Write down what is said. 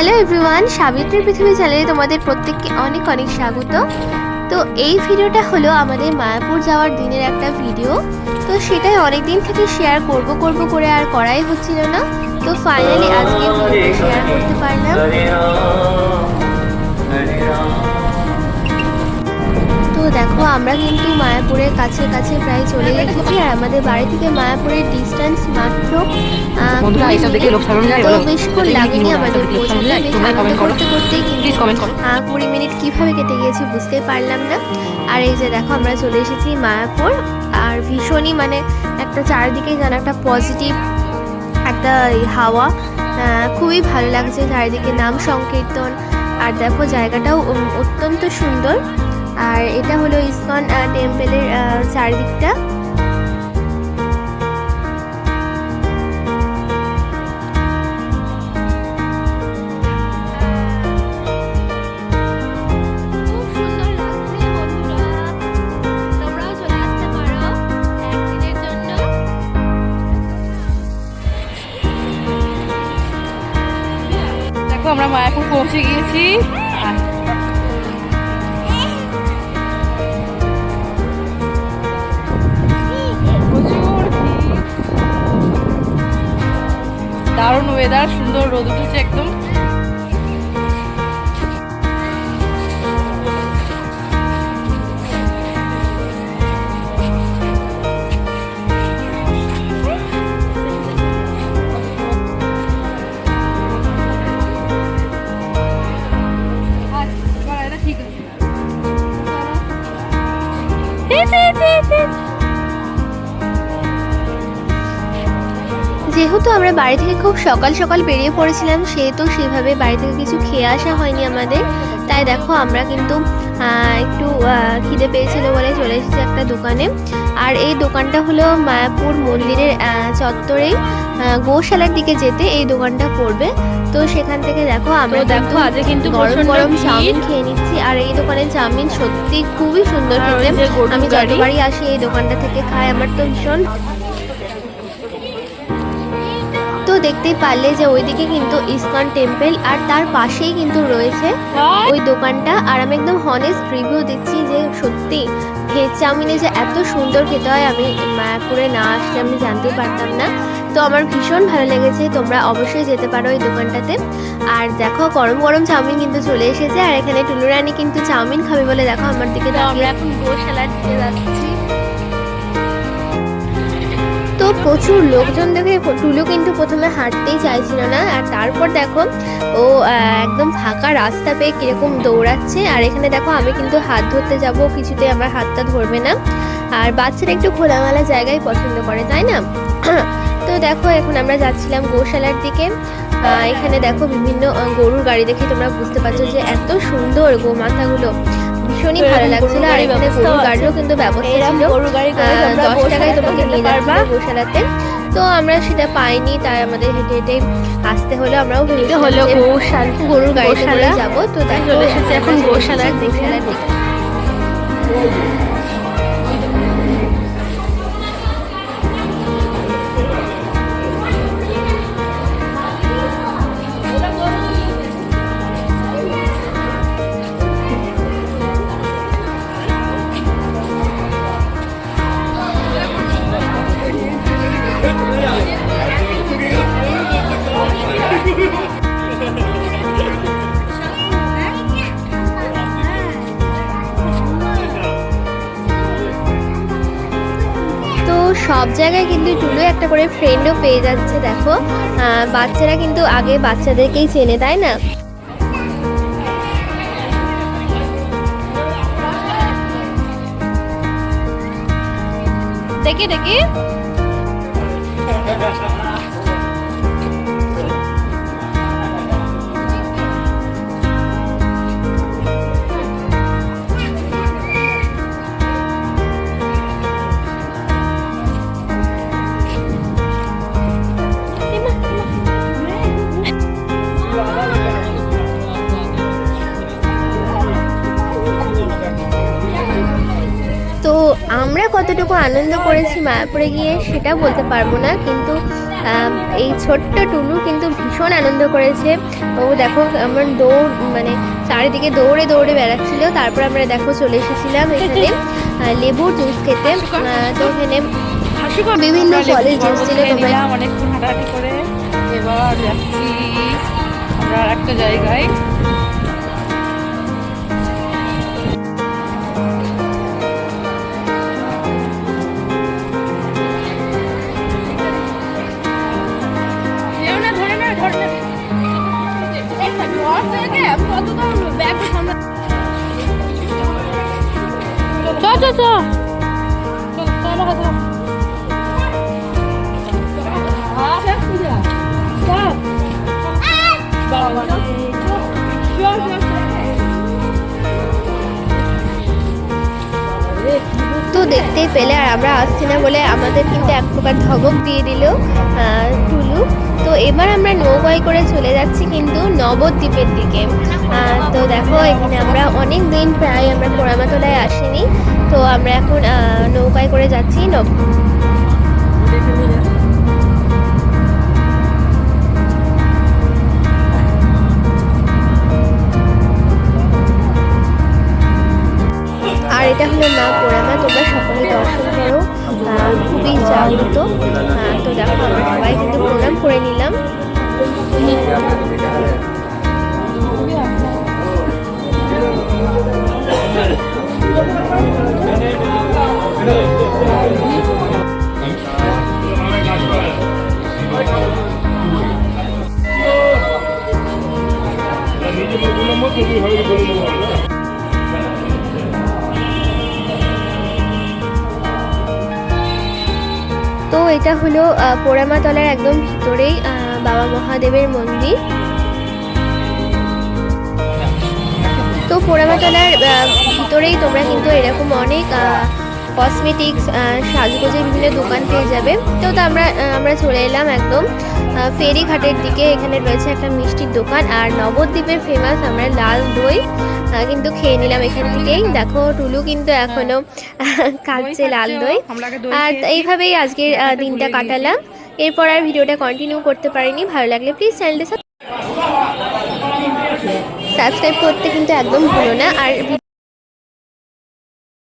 Hello everyone, সাবিত্রীর পৃথিবী চ্যানেলে তোমাদের প্রত্যেককে অনেক অনেক স্বাগত। তো এই ভিডিওটা হলো আমাদের মায়াপুর যাওয়ার দিনের একটা ভিডিও। তো সেটাই অনেক দিন থেকে শেয়ার করব করে আর করাই হচ্ছিল না। তো ফাইনালি আজকে ভিডিওটা শেয়ার করতে পারলাম। তো দেখো আমরা কিন্তু মায়াপুরের কাছে কাছে প্রায় চলে এসেছি, আর আমাদের বাড়ি থেকে মায়াপুরের ডিস্টেন্স মাত্র বেশিক্ষণ লাগেনি আমাদের পৌঁছাতে। বেশ আনন্দ করতে করতেই কিন্তু 20 মিনিট কিভাবে কেটে গিয়েছে বুঝতে পারলাম না। আর এই যে দেখো আমরা চলে এসেছি মায়াপুর, আর ভীষণই মানে একটা চারিদিকে যেন একটা পজিটিভ একটা হাওয়া, খুবই ভালো লাগছে চারিদিকে নাম সংকীর্তন। আর দেখো জায়গাটাও অত্যন্ত সুন্দর। আর এটা হলো ইসকন টেম্পলের চারিদিকটা। দেখো আমরা মায়াপুর পৌঁছে গিয়েছি। দারুণ ওয়েদার, সুন্দর রোদ উঠেছে একদম। যেহেতু আমরা বাড়ি থেকে খুব সকাল সকাল বেরিয়ে পড়েছিলাম, সেহেতু সেভাবে বাড়ি থেকে কিছু খেয়ে আসা হয়নি আমাদের। তাই দেখো আমরা কিন্তু একটু খিদে পেয়েছিল বলে চলে এসেছি একটা দোকানে। আর এই দোকানটা হলো মায়াপুর মন্দিরের চত্বরে গোশালার দিকে যেতে এই দোকানটা পড়বে। তো সেখান থেকে দেখো আমরা দেখো আজ কিন্তু গরম গরম চাউমিন খেয়ে নিচ্ছি। আর এই দোকানের চাউমিন সত্যি খুবই সুন্দর খেতে। আমি যতবারই আসি এই দোকানটা থেকে খাই, আমার তো ভীষণ। তো দেখতেই পারলে যে ওইদিকে কিন্তু ইসকন টেম্পল, আর তার পাশেই কিন্তু রয়েছে ওই দোকানটা। আর আমি একদম হনেস্ট রিভিউ দিচ্ছি যে সত্যি ভেজ চাউমিনে যে এত সুন্দর খেতে হয়, আমি মায়াপুরে না আসলে আমি জানতেই পারতাম না। তো আমার ভীষণ ভালো লেগেছে, তোমরা অবশ্যই যেতে পারো এই দোকানটাতে। আর দেখো গরম গরম চাউমিন কিন্তু চলে এসেছে, আর এখানে টুলু রানী কিন্তু চাউমিন খাবে বলে দেখো আমার দিকে আমরা এখন গোশালার দিকে যাচ্ছি। তো প্রচুর লোকজন দেখে টুলু কিন্তু প্রথমে হাঁটতেই চাইছিল না, আর তারপর দেখো ও একদম ফাঁকা রাস্তা পেয়ে কিরকম দৌড়াচ্ছে। আর এখানে দেখো আমি কিন্তু হাত ধরতে যাব, কিছুতে আমার হাতটা ধরবে না। আর বাচ্চারা একটু খোলামেলা জায়গায় পছন্দ করে, তাই না? তো দেখো এখন আমরা যাচ্ছিলাম গোশালার দিকে। এখানে দেখো বিভিন্ন গরুর গাড়ি দেখে তোমরা বুঝতে পারছো যে এত সুন্দর গোমাতাগুলো, ভীষণই ভালো লাগছিল। আর এখানে গরুর গাড়িরও কিন্তু ব্যবস্থা ছিল, 10 টাকায় তোমাকে নিয়ে যাবে গোশালাতে। তো আমরা সেটা পাইনি, তাই আমাদের হেঁটে হেঁটে আসতে হলো। আমরাও গরুর গাড়িতে করে যাবো। তো চলে এসেছে এখন গোশালার দিকে। সব জায়গায় কিন্তু টুলু একটা করে ফ্রেন্ডও পেয়ে যাচ্ছে। দেখো বাচ্চারা কিন্তু আগে বাচ্চাদেরকেই চেনে, তাই না? দেখি দেখি আমরা কতটুকু আনন্দ করেছি মায়াপুরে গিয়ে সেটা বলতে পারবো না, কিন্তু এই ছোট্ট টুলু কিন্তু ভীষণ আনন্দ করেছে। ও দেখো আমার দৌড় মানে চারিদিকে দৌড়ে দৌড়ে বেড়াচ্ছিল। তারপর আমরা দেখো চলে এসেছিলাম এখানে লেবুর জুস খেতে। তো এখানে বিভিন্ন ফলের জুস ছিল। তোমরা অনেকক্ষণ হাঁটাহাঁটি করে এবার যাচ্ছি আমরা আর একটা জায়গায়। তো দেখতেই পেলে, আর আমরা আসছি না বলে আমাদের কিন্তু এক প্রকার ধমক দিয়ে দিল টুলু। তো এবার আমরা নৌকায় করে চলে যাচ্ছি কিন্তু নবদ্বীপের দিকে। তো দেখো এখানে আমরা অনেক দিন প্রায় আমরা পোড়ামাতলায় আসিনি। তো আমরা এখন নৌকায় করে যাচ্ছি আর এটা হলো মা পোড়ামা। তোমরা সকলে দর্শন করো, খুবই জাগ্রত। তো দেখো আমরা সবাই কিন্তু প্রণাম করে নিলাম। তো এটা হলো পোড়ামাতলার একদম ভিতরেই বাবা মহাদেবের মন্দির। তো পোড়ামাতলার ভিতরেই তোমরা কিন্তু এরকম অনেক কসমেটিক্স সাজগোজের বিভিন্ন দোকান পেয়ে যাবে। তো আমরা চলে এলাম একদম ফেরিঘাটের দিকে। এখানে রয়েছে একটা মিষ্টির দোকান, আর নবদ্বীপের ফেমাস আমরা লাল দই কিন্তু খেয়ে নিলাম এখান থেকেই। দেখো টুলু কিন্তু এখনো খাচ্ছে লাল দই। আর এইভাবেই আজকের দিনটা কাটালাম। এরপর আর ভিডিওটা কন্টিনিউ করতে পারিনি। ভালো লাগলে প্লিজ চ্যানেলটা সাবস্ক্রাইব করতে কিন্তু একদম ভুলো না। আর